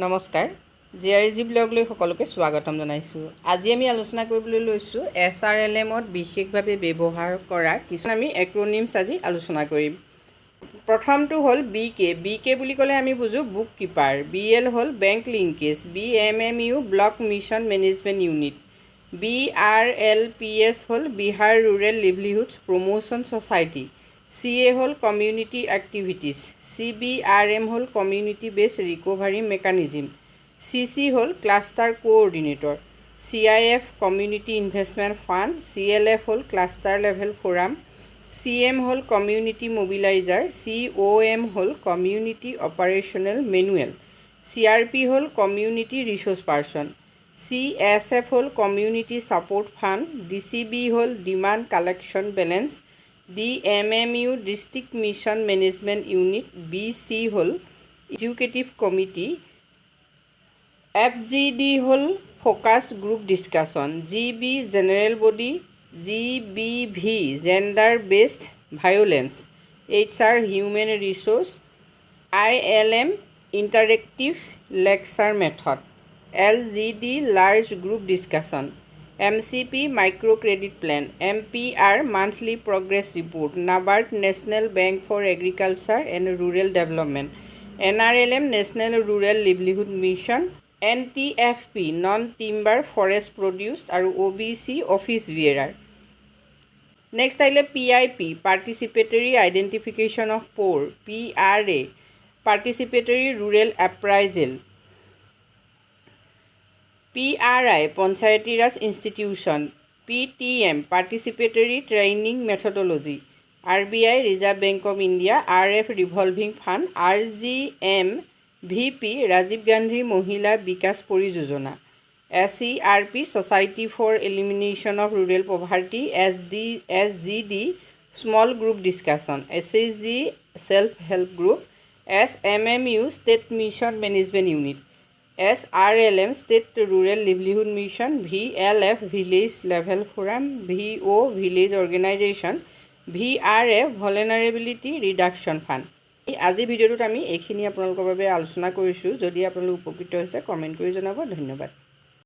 নমস্কাৰ জিআৰজি ব্লগলৈ সকলোকে স্বাগতম জনাইছোঁ। আজি আমি আলোচনা কৰিবলৈ লৈছোঁ ASRLMত বিশেষভাৱে ব্যৱহাৰ কৰা কিছুমান আমি এক্ৰনিমছ আজি আলোচনা কৰিম। প্ৰথমটো হ'ল বিকে বুলি ক'লে আমি বুজো বুক কিপাৰ, BL হ'ল bank linkage, BMMU block mission management unit, BRLPS হ'ল Bihar rural livelihoods promotion society, CA হ'ল কমিউনিটি এক্টিভিটিছ, CBRM হ'ল community base recovery mechanism, CC হ'ল cluster coordinator, CIF community investment fund, CLF হ'ল cluster level forum, CM হ'ল community mobiliser, COM হ'ল community operational manual, CRP হ'ল community resource person, CSF হ'ল community support fund, DCB হ'ল demand collection balance, DMMU district mission management unit, BC হ'ল educative committee, FGD হ'ল focus group discussion, GB general body, GBV gender based violence, HR human resource, ILM interactive lecture method, LGD large group discussion, MCP micro' credit plan, MPR monthly progress report, NABARD national bank for agriculture and rural development, NRLM national rural livelihood mission, NTFP non timber forest produce আৰু OBC office bearer. Next আহিলে PIP participatory identification of poor, PRA পাৰ্টিচিপেটৰী rural appraisal, PRI Panchayati Raj institution, PTM participatory training methodology, RBI reserve bank of India, RF revolving fund, RGM VP Rajiv Gandhi Mahila Vikas Pariyojana, SERP society for elimination of rural poverty, SGD small group discussion, SHG self help group, SMMU state mission management unit, ASRLM state rural livelihood mission, VLF village level forum, VO village organisation, VRF vulnerability reduction fund. আজি ভিডিঅ'টোত আমি এইখিনি আপোনালোকৰ বাবে আলোচনা কৰিছোঁ। যদি আপোনালোক উপকৃত হৈছে কমেণ্ট কৰি জনাব। ধন্যবাদ।